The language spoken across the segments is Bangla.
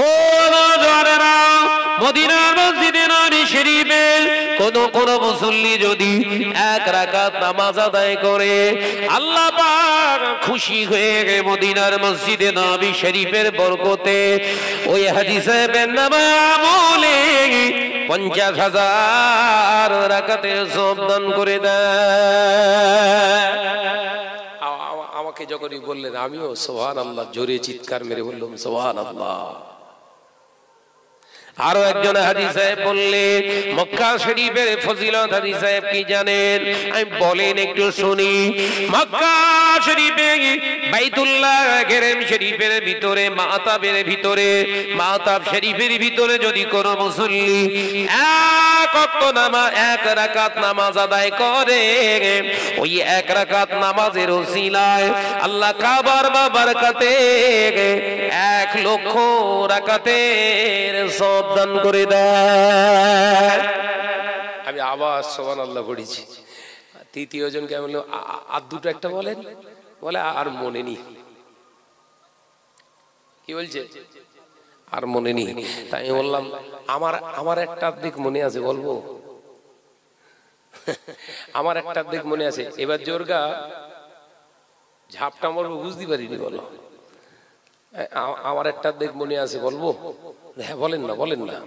ও নওজওয়ানেরা, মদিনার মসজিদে নবী শরীফে কোন মুসল্লি যদি 1 রাকাত নামাজ আদায় করে, আল্লাহ পাক খুশি হয়ে মদিনার মসজিদে নবী শরীফের বরকতে ওই হাজী সাহেবের নামামুলে 50,000 রাকাতের সওয়াব দান করে দেয়। আমাকে যখনই বললেন আমিও সুবহানাল্লাহ জোরে চিৎকার মেরে বললাম সুবহানাল্লাহ। আরো একজন হাজী সাহেব বললেন, মক্কা শরীফের ফজিলত হাজী সাহেব কি জানেন? আমি বলেন একটু শুনি। মক্কা শরীফে বাইতুল্লাহ গেরেম শরীফের ভিতরে মাতাবের ভিতরে মাতাব শরীফের ভিতরে যদি কোন মুসল্লি 1 রাকাত নামাজ আদায় করে, ওই 1 রাকাত নামাজের ওসিলায় আল্লাহ কাবার বারাকাতে 1 লক্ষ রাকাতের সওয়াব দান করে দেয়। আমি আবার সুবহানাল্লাহ পড়েছি। তৃতীয় জনকে বলল আর দুটো একটা বলেন, বলে আর মনে নেই। কি বলছে? আর মনে নেই। তাই আমি বললাম আমার একটা দিক মনে আছে, বলবো? আমার একটা দিক মনে আছে। এবার জোরগা ঝাপটা বলবো, বুঝতে পারিনি, বলো। আমার একটা দিক মনে আছে, বলবো? হ্যাঁ, বলেন না, বলেন না।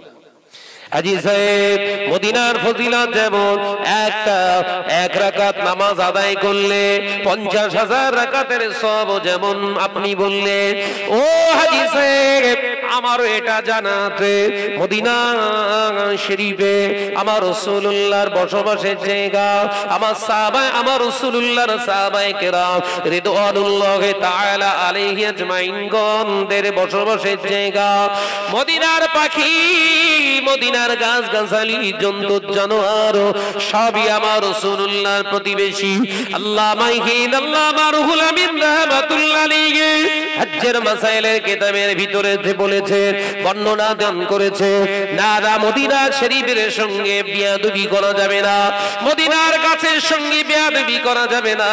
হাজী সাহেব মদিনার ফজিলত যেমন 1 রাকাত নামাজ আদায় করলে 50,000 রাকাতের সওয়াব যেমন আপনি বললেন, ও হাজী সাহেব আমারও এটা জানা আছে, মদিনা শরীফে আমার রাসূলুল্লাহর বসবাসের জায়গা, আমার সাহাবা, আমার রাসূলুল্লাহর সাহাবায়ে কেরাম রিদওয়ানুল্লাহি তাআলা আলাইহি আজমাইনগণদের বসবাসের জায়গা, মদিনার পাখি, মদিনার গাছ গাছালি, জন্তু জানোয়ার সবই আমার রাসূলুল্লাহর প্রতিবেশী। আল্লাহ মাইহিন আল্লাহ মারহুল আমিন রাহমাতুল্লাহ আলাইহি হজ্জের মাসাইলের কিতাবের ভিতরে বলেছে, বর্ণনা দান করেছে, না মদিনা শরীফের সঙ্গে বেয়াদবি করা যাবে না, মদিনার গাছের সঙ্গে বেয়াদবি করা যাবে না,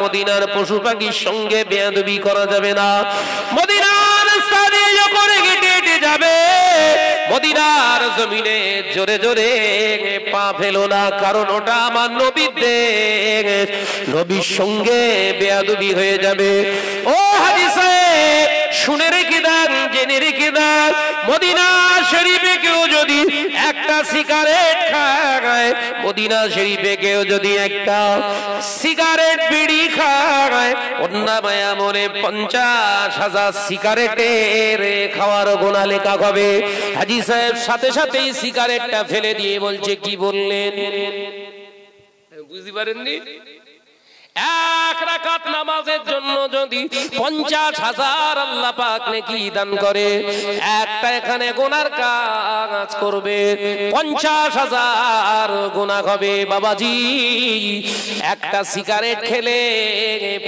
মদিনার পশু পাখির সঙ্গে বেয়াদবি করা যাবে না। মদিনার স্থানে যখন হেঁটে হেঁটে যাবে, মদিনার জমিনে জোরে জোরে পা ফেলো না, কারণ ওটা আমার নবীর দেশ, নবীর সঙ্গে বেয়াদবি হয়ে যাবে। ও হাজী সাহেব শুনে রেখে দেন, জেনে রেখে দেন, মদিনা শরীফে কেউ যদি একটা সিগারেট খায়, মদিনা শরীফে কেউ যদি একটা সিগারেট বিড়ি খায়, অন্যায় আমলে 50,000 সিগারেটের খাওয়ার গুনাহ লেখা হবে। হাজী সাহেব সাথে সাথেই সিগারেটটা ফেলে দিয়ে বলছে, কি বললেন? বুঝতে পারেননি? 1 রাকাত নামাজের জন্য যদি 50,000 আল্লাহ পাক নেকি দান করে, একটা এখানে গুনার কাজ করবে 50,000 গুনাহ হবে। বাবাজি, একটা সিগারেট খেলে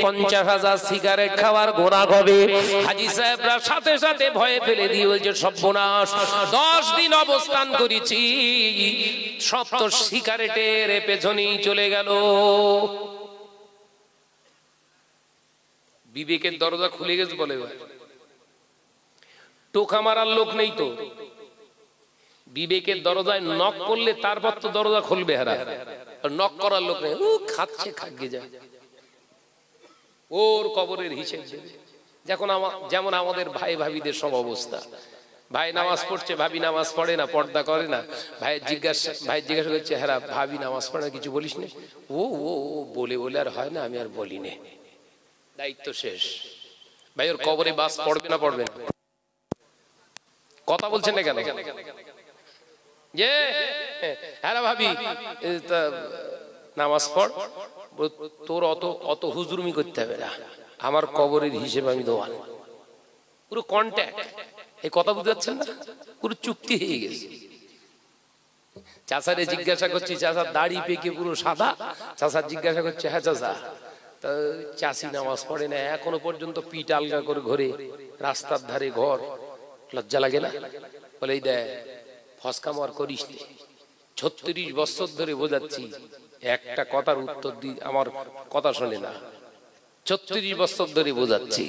50,000 সিগারেট খাওয়ার গুনাহ হবে। হাজী সাহেবরা সাথে সাথে ভয়ে ফেলে দিয়ে বলছে, সর্বনাশ, 10 দিন অবস্থান করেছি, সব তো সিগারেটের পেছনেই চলে গেল। বিবেকের দরজা খুলে গেছে বলে, টোকা মারার লোক নেই তো, বিবেকের দরজায় নক করলে তারপর তো দরজা খুলবে। হারা নক করার লোক নেই, ও খাচ্ছে, খাগে যায়, ওর কবরের হিসেব দেবে। যেমন আমাদের ভাই ভাবিদের সব অবস্থা। ভাই নামাজ পড়ছে, ভাবি নামাজ পড়ে না, পর্দা করে না। ভাই জিজ্ঞাসা করছে, হ্যাঁ ভাবি নামাজ পড়ে না, কিছু বলিস না? ও ও বলে বলে আর হয় না, আমি আর বলি না, দায়িত্ব শেষ। ভাই ওর কবরে বাস পড়বে না, পড়বে না? কথা বলছেন না কেন? যে হ্যাঁ ভাবি নামাজ পড়, তোর অত হুজুরমি করতে হবে না, আমার কবরের হিসেবে আমি দেওয়াল। পুরো কন্ট্যাক্ট। এই কথা বুঝতে পারছেন না? পুরো চুক্তি হয়ে গেছে। চাচারে জিজ্ঞাসা করছি, চাচার দাড়ি পেকে পুরো সাদা। চাচার জিজ্ঞাসা করছে, হ্যাঁ চাচা, চাষি নামাজ পড়ে না, এখনো পর্যন্ত পিঠ আলগা করে ঘরে, রাস্তার ধারে ঘর, লজ্জা লাগে না? বলে, এই দেখ ফসকা মার করিস, 36 বছর ধরে বোঝাচ্ছি, একটা কথার উত্তর দি, আমার কথা শোনে না। 36 বছর ধরে বোঝাচ্ছি,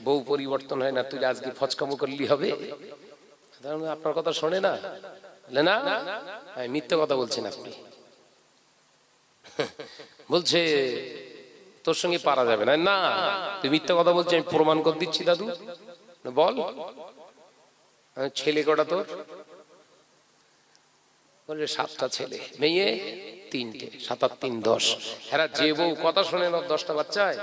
বউ পরিবর্তন হয় না, তুই আজকে ফচকামো করলি হবে? আপনার কথা শোনে না, না আমি মিথ্যে কথা বলছেন আপনি। বলছে তোর সঙ্গে পারা যাবে না। না তুই মিথ্যে কথা বলছিস, আমি প্রমাণ করে দিচ্ছি দাদু। বল ছেলে কটা তোর? বলছে 7টা ছেলে, মেয়ে 3টে, 7 আর 3 10। এরা যে বউ কথা শোনে না 10টা বাচ্চা হয়।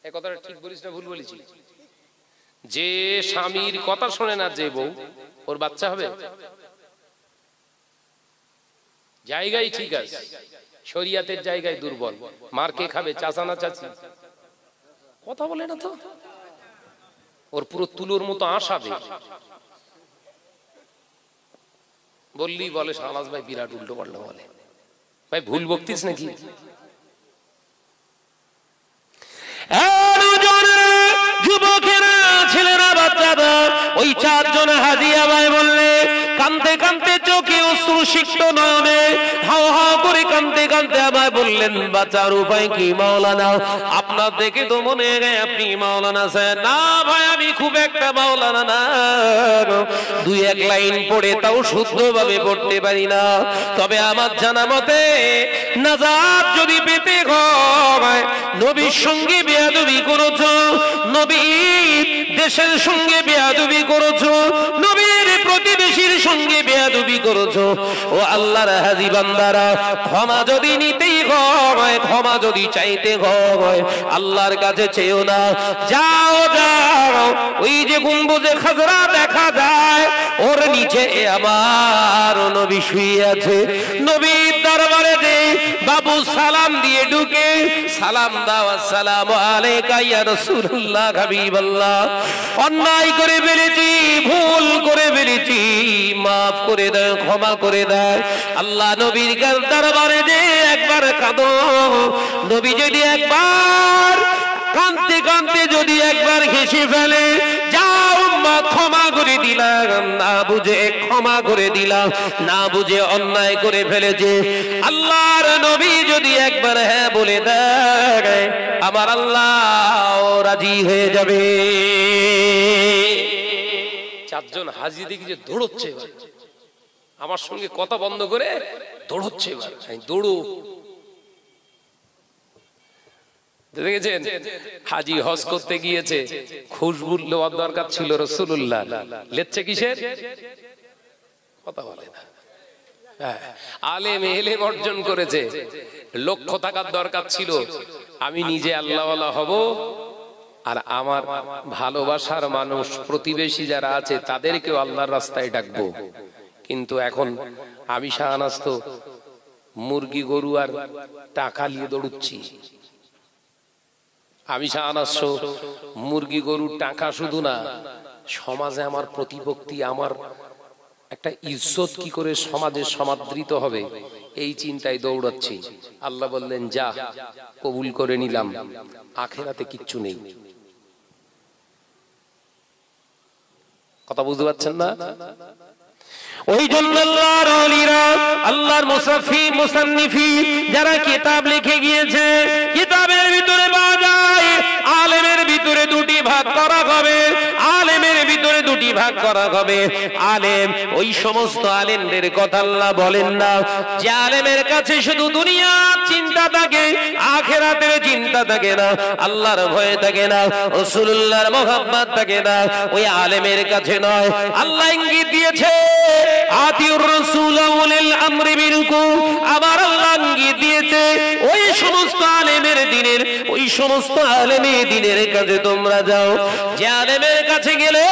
এ কথাটা ঠিক বলিস না ভুল বলেছি? যে স্বামীর কথা শোনে না যে বউ, ওর বাচ্চা হবে? জায়গায় ঠিক আছে, শরিয়াতের জায়গায় দুর্বল। মার কে খাবে, চাচা না চাচি? কথা বলে না তো, ওর পুরো তুলোর মতো আসাবে। বললি বলে শাহনাজ ভাই বিরাট উল্টো পাল্টা বলে। ভাই ভুল বকতিস নাকি? যুবকেরা, ছেলেরা, বাচ্চারা, ওই 4 জন হাজী আবাই বললে কাঁদতে কাঁদতে চোখে অশ্রু সিক্ত নয়নে হাও হাও করে কাঁদতে কাঁদতে আবাই বললেন, বাঁচার উপায় কি মাওলানা? আপনার দেখে তো মনে হয় আপনি মাওলানা স্যার। না ভাই, আমি খুব একটা মাওলানা না, 2-1 লাইন পড়ে তাও শুদ্ধভাবে পড়তে পারি না। তবে আমার জানা মতে নাজাত যদি পেতে হয়, নবীর সঙ্গে বেয়াদবি করেছো, নবীর দেশের সঙ্গে বেয়াদবি করেছো, নবীর প্রতিবেশীর সঙ্গে বেয়াদবি করেছো, ও আল্লাহর হাজী বান্দারা, ক্ষমা যদি নিতেই হয়, ক্ষমা যদি চাইতে হয়, আল্লাহর কাছে চেয়েও না। যাও যাও, ওই যে গম্বুজে খাজরা দেখা যায়, ওর নিচে আমার নবী শুয়ে আছে। নবীর দরবারে যে বাবু সালাম দিয়ে ঢুকে, সালাম দাও, আসসালামু আলাইকা ইয়া রাসূলুল্লাহ, হাবিবাল্লাহ। অন্যায় করে ফেলেছি, ভুল করে ফেলেছি, মাফ করে দাও, ক্ষমা করে দাও। আল্লাহ নবীর দরবারে যে একবার কাঁদো, নবী যদি একবার কাঁদতে কাঁদতে যদি একবার হেসে ফেলে, যাও মা ক্ষমা করে দিলাম, না বুঝে ক্ষমা করে দিলাম, না বুঝে অন্যায় করে ফেলেছে। আল্লাহর নবী যদি একবার হ্যাঁ বলে দেয়, আমার আল্লাহ রাজি হয়ে যাবে। 4 জন হাজী দেখি যে দৌড়চ্ছে, আমার সঙ্গে কথা বন্ধ করে দৌড়চ্ছে। দৌড়ো, দেখেছেন হাজী হজ করতে গিয়েছে, খুশবু লওয়ার দরকার ছিল রাসূলুল্লাহ, লেচ্ছে কিসের? কথা বলে না। আলেম এলেম অর্জন করেছে, লক্ষ্য থাকার দরকার ছিল আমি নিজে আল্লাহওয়ালা হব, আর আমার ভালোবাসার মানুষ প্রতিবেশী যারা আছে তাদেরকেও আল্লাহর রাস্তায় ডাকবো। কিন্তু এখন আমি শাহনাজ তো মুরগি গরু আর টাকা নিয়ে দৌড়ুচ্ছি। আমি শাহনাজ মুরগি গরু টাকা শুধু না, সমাজে আমার প্রতিপত্তি, আমার একটা ইজ্জত কি করে সমাজে সমাদৃত হবে, এই চিন্তায় দৌড়াচ্ছি। আল্লাহ বললেন যা, কবুল করে নিলাম, আখিরাতে কিচ্ছু নেই। কথা বুঝতে পারছেন না? ওই জন্য আল্লাহর ওলিরা, আল্লাহর মুসান্নিফি যারা কিতাব লিখে গিয়েছে, কিতাবের ভিতরে পাওয়া যায় আলেমের ভিতরে 2টি ভাগ করা হবে, আলেমের ভিতরে 2টি ভাগ করা হবে। আলেম, ওই সমস্ত আলেমদের কথা আল্লাহ বলেন না যে আলেমের কাছে শুধু দুনিয়ার চিন্তা থাকে, আখিরাতের চিন্তা থাকে না, আল্লাহর ভয় থাকে না, রাসূলুল্লাহর মহব্বত থাকে না, ওই আলেমের কাছে নয়। আল্লাহ ইঙ্গিত দিয়েছে আতিউর রাসূল ওয়ালিল আমরি মিনকুম, আবার আল্লাহ ইঙ্গিত দিয়েছে ওই সমস্ত আলেমের দিনের, ওই সমস্ত আলেমের দিনের কাছে তোমরা যাও, যে আলেমের কাছে গেলে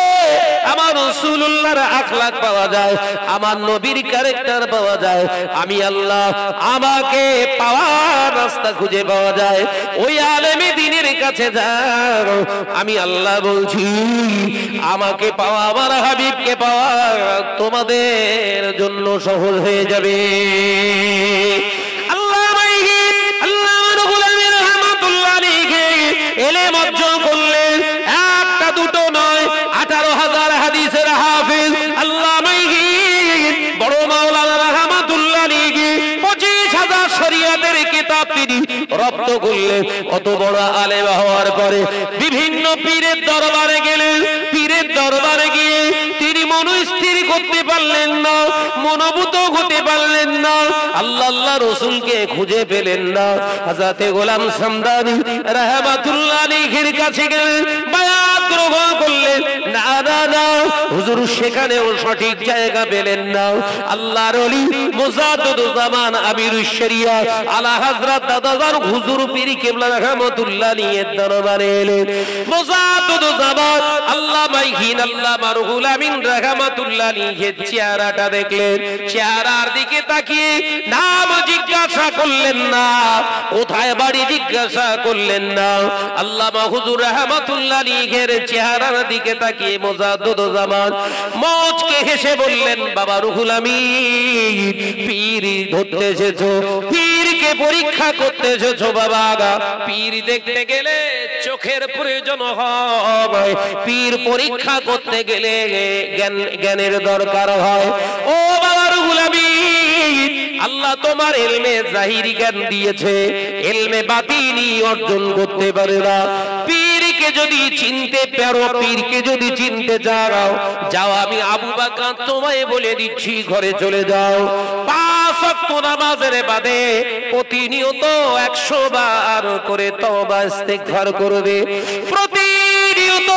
আমার রাসূলুল্লাহর আখলাক পাওয়া যায়, আমার নবীর ক্যারেক্টার পাওয়া যায়, আমি আল্লাহ আমাকে পাওয়ার রাস্তা খুঁজে পাওয়া যায়। ওই আলেমে দিনের কাছে যাও, আমি আল্লাহ বলছি আমাকে পাওয়া, আমার হাবিবকে পাওয়া তোমাদের জন্য সহজ হয়ে যাবে। আল্লাহ রাহমাতুল্লাহ আলাইহি ইলম অর্জন করলেন, একটা দুটো নয়, 18,000 হাদিসের হাফেজ আল্লামা বড় মাওলানা রাহমাতুল্লাহ আলাইহি 25,000 শরীয়তের কিতাব তিনি রপ্ত করলেন। অত বড় আলেম হওয়ার পরে বিভিন্ন পীরের দরবারে গেলেন, পীরের দরবারে অনুভূত হতে পারলেন না, আল্লাহ আল্লাহ রাসূলকে খুঁজে পেলেন না। হযরতে গোলাম সামদানি রাহমাতুল্লাহ আলাইহির কাছে গেলেন, বায়াত গ্রহণ করলেন। না না না, হুজুর সেখানেও সঠিক জায়গা পেলেন না। আল্লাহর ওলি মুজাদ্দিদুজ জামান আমিরুশ শরিয়া আলা হযরত দাদাজান হুজুর পীর কিবলা রাহমাতুল্লাহ আলাইহির দরবারে এলেন। মুজাদ্দিদুজ জামান আল্লামা ইহিন আল্লামা রুহুল আমিন রাহমাতুল্লাহ আলাইহির চেহারাটা দেখলেন। চেহারার দিকে তাকিয়ে নাম জিজ্ঞাসা করলেন না, কোথায় বাড়ি জিজ্ঞাসা করলেন না। আল্লামা হুজুর রাহমাতুল্লাহ আলাইহির চেহারার দিকে তাকিয়ে মুজাদ্দিদুজ জামান মুচকে হেসে বললেন, বাবা রুহুল আমিন, পীর ধরতে এসেছো, পীরকে পরীক্ষা করতে এসেছো বাবা। পীর দেখতে গেলে চোখের প্রয়োজন হয়, পীর পরীক্ষা করতে গেলে জ্ঞানের দরকার হয়। ও বাবা রুহুল আমিন, আল্লাহ তোমার ইলমে জাহিরি জ্ঞান দিয়েছে, ইলমে বাতিনি অর্জন করতে পারে না। পীরকে যদি চিনতে পারো, পীরকে যদি চিনতে চাও, যাও আমি আবু বকর তোমায় বলে দিচ্ছি, ঘরে চলে যাও। 5 ওয়াক্ত নামাজের বাদে প্রতিনিয়ত 100 বার করে তওবা ইস্তিগফার করবে। প্রতিনিয়ত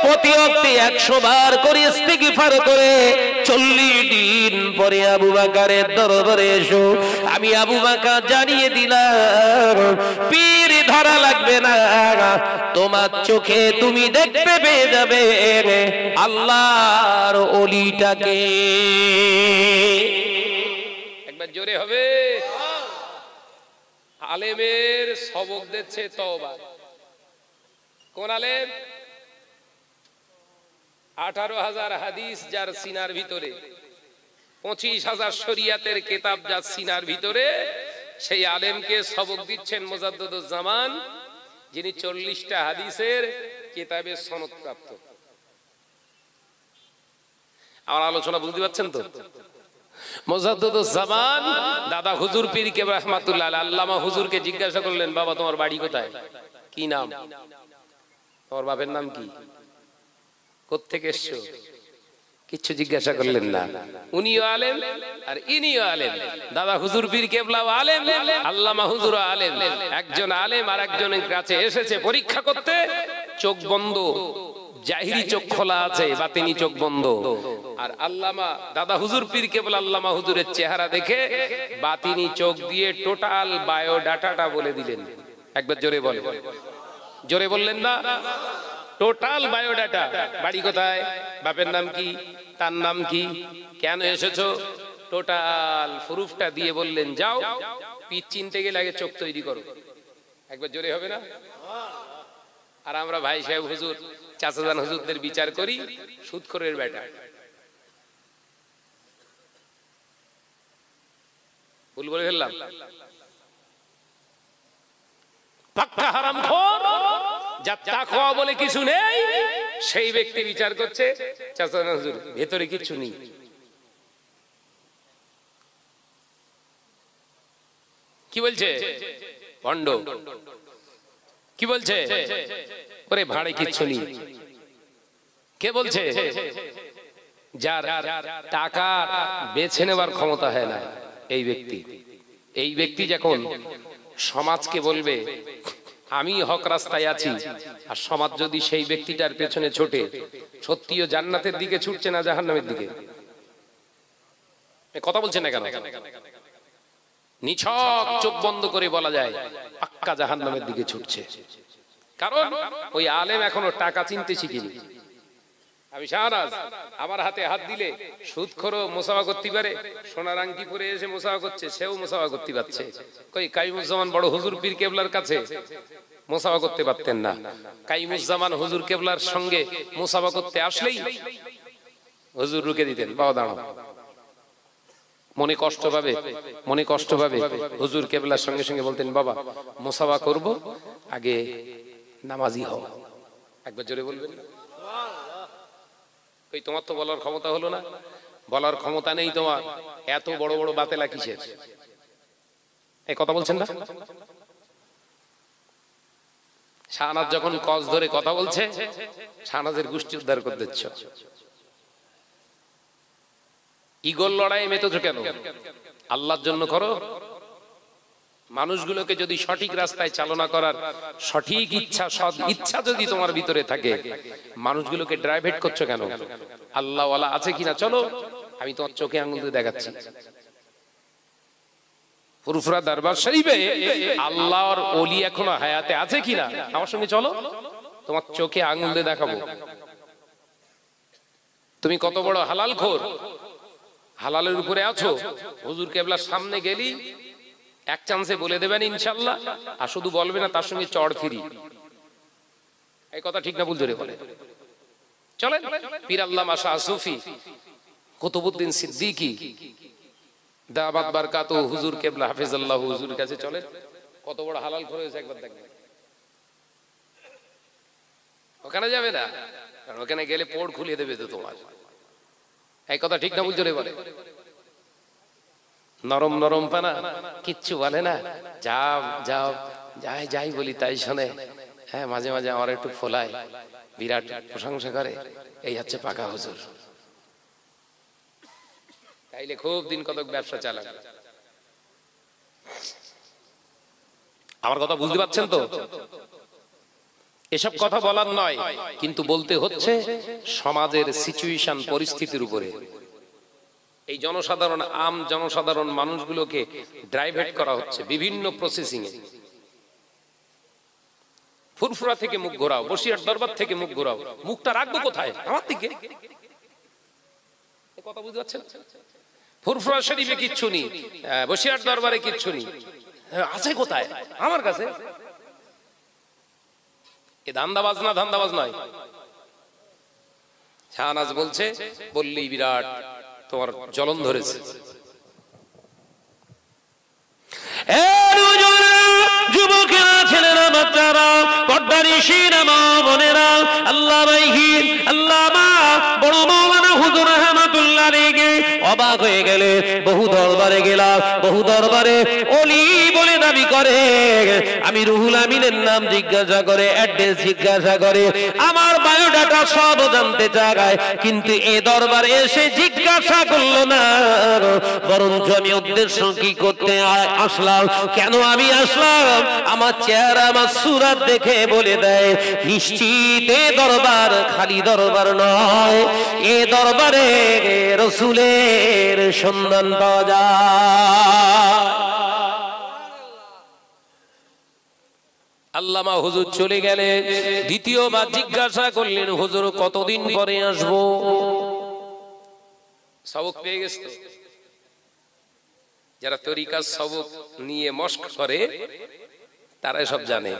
প্রতি ওয়াক্তে 100 বার করে ইস্তিগফার করে 40 দিন পরে আবু বকরের দরবারে এসো। আমি আবু বকর জানিয়ে দিলাম, পীর ধরা লাগবে না, তোমার চোখে তুমি দেখতে পেয়ে যাবে আল্লাহর ওলিটাকে। একবার জোরে হবে। আলেমের সবক দিচ্ছে তওবা। কোন আলেম? 18,000 হাদিস যার সিনার ভিতরে, 25,000 শরিয়াতের কিতাব যার সিনার ভিতরে, সেই আলেমকে সবক দিচ্ছেন মুজাদ্দিদুজ জামান, যিনি 40টা হাদিসের কিতাবের সনদ প্রাপ্ত। আমার আলোচনা বুঝতে পারছেন তো? মুজাদ্দিদুজ জামান দাদা হুজুর পীর কিবলা রাহমাতুল্লাহ আলাইহি আল্লামা হুজুরকে জিজ্ঞাসা করলেন, বাবা তোমার বাড়ি কোথায়, কি নাম, তোমার বাপের নাম কি, কোত্থেকে এসছো? কিচ্ছু জিজ্ঞাসা করলেন না। উনিও আলেম আর ইনিও আলেম, দাদা হুজুর পীর কিবলাও আলেম, আল্লামা হুজুরও আলেম। একজন আলেম আর একজনের কাছে এসেছে পরীক্ষা করতে, চোখ বন্ধ, জাহিরি চোখ খোলা আছে, বাতিনি চোখ বন্ধ। আর আল্লামা দাদা হুজুর পীর কিবলা আল্লামা হুজুরের চেহারা দেখে বাতিনি চোখ দিয়ে টোটাল বায়োডাটাটা বলে দিলেন। একবার জোরে বলে, জোরে বললেন না? টোটাল বায়োডাটা, বাড়ি কোথায়, বাপের নাম কি, তার নাম কি, কেন এসেছো, টোটাল প্রুফটা দিয়ে বললেন, যাও পীর চিনতে গেলে আগে চোখ তৈরি করো। একবার জোরে হবে না? আর আমরা ভাই সাহেব হুজুর, চাচাজান হুজুরদের বিচার করি সুদখোরের বেটা। ভুল বলে ফেললাম? পাক্কা হারামখোর, যার তাকওয়া বলে কিছু নেই, সেই ব্যক্তি বিচার করছে চাচাজান হুজুর, ভেতরে কিছু নেই। কি বলছে? ভণ্ড। কি বলছে? ওরে ভাড়ে কিচ্ছু নেই। কে বলছে? যার টাকা বেছে নেবার ক্ষমতা হয় না, এই ব্যক্তি। এই ব্যক্তি যখন সমাজকে বলবে আমি হক রাস্তায় আছি, আর সমাজ যদি সেই ব্যক্তিটার পেছনে ছোটে, সত্যিও জান্নাতের দিকে ছুটছে না জাহান্নামের দিকে? কথা বলছেন না কেন? নিছক চোখ বন্ধ করে বলা যায় পাক্কা জাহান্নামের দিকে ছুটছে। কারণ ওই আলেম এখনো টাকা চিনতে শিখিনি। আমি শাহনাজ, আমার হাতে হাত দিলে সুদখোরও মুসাফা করতে পারে, সোনার আংটি পরে এসে মুসাফা করছে, সেও মুসাফা করতে পারছে। কই কাইমুজ্জামান বড় হুজুর পীর কেবলার কাছে মুসাফা করতে পারতেন না। কাইমুজ্জামান হুজুর কেবলার সঙ্গে মুসাফা করতে আসলেই হুজুর রুকে দিতেন, বাবা দাঁড়াও। মনে কষ্ট পাবে, মনে কষ্ট পাবে, হুজুর কেবলার সঙ্গে সঙ্গে বলতেন, বাবা মুসাফা করব, আগে নামাজি হও। একবার জোরে বলবেন না? ওই তোমার তো বলার ক্ষমতা হলো না, বলার ক্ষমতা নেই তোমার, এত বড় বড় বাতেলা কিসের? এই কথা বলছেন না? শাহনাজ যখন কস ধরে কথা বলছে, শাহনাজের গোষ্ঠী উদ্ধার করে দিচ্ছ। ইগোর লড়াই মেতেছো কেন? আল্লাহর জন্য করো। মানুষগুলোকে যদি সঠিক রাস্তায় চালনা করার সঠিক ইচ্ছা, সৎ ইচ্ছা যদি তোমার ভিতরে থাকে, মানুষগুলোকে ড্রাইভেট করছো কেন? আল্লাহ ওয়ালা আছে কিনা চলো, আমি তোমার চোখে আঙুল দিয়ে দেখাচ্ছি। ফুরফুরা দরবার শরীফে আল্লাহর ওলি এখনো হায়াতে আছে কিনা আমার সঙ্গে চলো, তোমার চোখে আঙুল দিয়ে দেখাবো। তুমি কত বড় হালাল খোর, হালালের উপরে আছো, হুজুর কেবলার সামনে গেলি এক চান্সে বলে দেবেন ইনশাআল্লাহ, আর শুধু বলবে না, তার সঙ্গে চড় ফিরি। এই কথা ঠিক না ভুল ধরে বলে চলেন। পীর আল্লামা শাহ সুফি কুতুবউদ্দিন সিদ্দিকী দাওয়াত বারকাতু হুজুর কেবলা হাফেজাল্লাহ হুজুর কাছে চলেন। কত বড় হালাল খোর হয়েছে একবার দেখবেন। ওখানে যাবে না, কারণ ওখানে গেলে পোড় খুলিয়ে দেবে তো তোমার। এই কথা ঠিক না ভুল ধরে বলে। নরম নরম পানা, কিচ্ছু বলে না, যাও যাও যাই যাই বলি তাই শোনে। হ্যাঁ, মাঝে মাঝে আমার একটু ফোলায়, বিরাট প্রশংসা করে। এই হচ্ছে পাকা হুজুর। তাইলে খুব দিন কতক ব্যবসা চালাবে। আমার কথা বুঝতে পারছেন তো? এসব কথা বলার নয়, কিন্তু বলতে হচ্ছে সমাজের সিচুয়েশন, পরিস্থিতির উপরে। এই জনসাধারণ, আম জনসাধারণ মানুষগুলোকে ড্রাইভেট করা হচ্ছে বিভিন্ন প্রসেসিং এ। ফুরফুরা থেকে মুখ ঘোরাও, বসিরহাট দরবার থেকে মুখ ঘোরাও, মুখটা রাখবো কোথায়? আমার দিকে। কথা বুঝতে পারছেন? ফুরফুরা শরীফে কিচ্ছু নেই, বসিরহাট দরবারে কিচ্ছু নেই, আছে কোথায়? আমার কাছে। এ ধান্দাবাজ না, ধান্দাবাজ নয়। শাহনাজ বলছে, বললেই বিরাট তোমার জ্বলন ধরেছে। যুবকেরা, ছেলেরা, বাচ্চারা, পর্দানিশীরা, মা বোনেরা, আল্লাহ বাইহিন, আল্লাহ মা বড় মৌলানা হুজুর রহমাতুল্লাহ আলাইহি অবাক হয়ে গেলে। বহু দরবারে গেলাম, বহু দরবারে ওলি বলে দাবি করে। আমি রুহুল আমিনের নাম জিজ্ঞাসা করে, অ্যাড্রেস জিজ্ঞাসা করে, আমার বায়োডাটা সব জানতে চায়, কিন্তু এ দরবারে এসে জিজ্ঞাসা করলো না, বরঞ্চ আমি উদ্দেশ্য কি করতে আসলাম, কেন আমি আসলাম, আমার চেহারা, আমার সুরাত দেখে বলে দেয় নিশ্চিত এ দরবার খালি দরবার নয়, এ দরবারে রাসূলের সন্ধান পাওয়া যায়। আল্লামা হুজুর চলে গেলে দ্বিতীয়বার জিজ্ঞাসা করলেন, হুজুর কতদিন পরে আসবো? সবক পেয়ে গেছে। যারা তরিকার সবক নিয়ে মশক করে তারা সব জানে।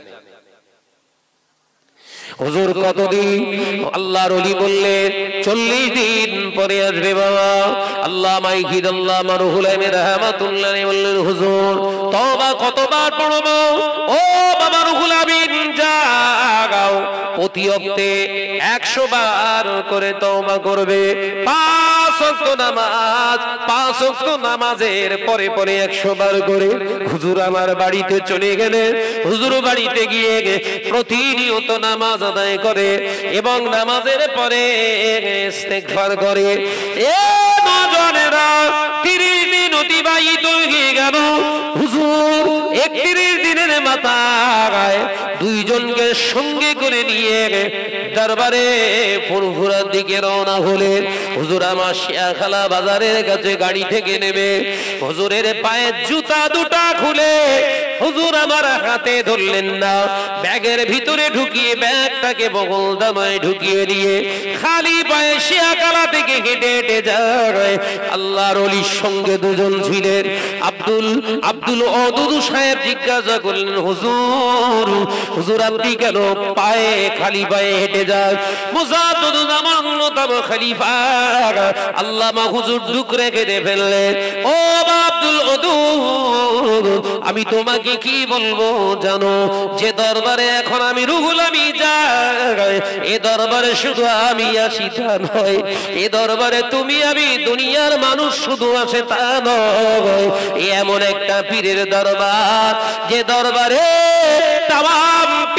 হুজুর কতদিন? আল্লাহর ওলি বললেন 40 দিন পরে আসবে বাবা। আল্লাহ মাইকিদ আল্লাহ রুহুল আমিন রাহমাতুল্লাহ আলাইহি বললেন, হুজুর তওবা কতবার পড়বো? ও বাবা রুহুল আমিন, যাও প্রতি ওয়াক্তে 100 বার করে তওবা করবে। 5 ওয়াক্ত নামাজ, 5 ওয়াক্ত নামাজের পরে পরে 100 বার করে। হুজুর আমার বাড়িতে চলে গেলে, হুজুর বাড়িতে গিয়ে প্রতিনিয়ত নামাজ আদায় করে এবং নামাজের পরে ইস্তেগফার করে। এ নওজোয়ানেরা, 30 দিন অতিবাহিত হয়ে গেল। হুজুর 31 দিনের মাথায় 2 জনকে সঙ্গে করে নিয়ে দরবারে ফুরফুরার দিকে রওনা হলেন। হুজুর আমার শিয়াখালা বাজারের কাছে গাড়ি থেকে নেমে হুজুরের পায়ের জুতা দুটা খুলে হুজুর আমার হাতে ধরলেন না, ব্যাগের ভিতরে ঢুকিয়ে ব্যাগটাকে বগল দামায় ঢুকিয়ে দিয়ে খালি পায়ে শিয়াখালা থেকে হেঁটে হেঁটে যায়। আল্লাহর ওলির সঙ্গে 2 জন ছিলেন। আব্দুল ওদুদ সাহেব জিজ্ঞাসা করলেন, হুজুর হুজুর আপনি কেন পায়ে খালি পায়ে হেঁটে যান? মুজাদ্দিদুল জামান নতাব খলিফা আল্লামা হুজুর দুঃখ রেখে ফেললেন। ও আব্দুল ওদুদ, আমি তোমাকে কি বলবো জানো? যে দরবারে এখন আমি রুহুল আমিন যাই, এ দরবারে শুধু আমি আসি তা নয়, এ দরবারে তুমি আমি দুনিয়ার মানুষ শুধু আসে তা নয়, এমন একটা পীরের দরবার যে দরবারে তাম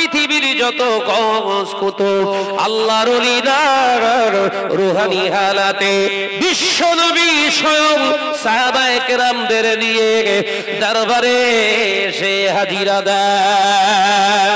পৃথিবীর যত কওস কুতুব আল্লাহর ওলিদের রূহানি হালাতে বিশ্বনবী স্বয়ং সাহাবায়ে কেরামদের নিয়ে দরবারে সে হাজিরা দেয়।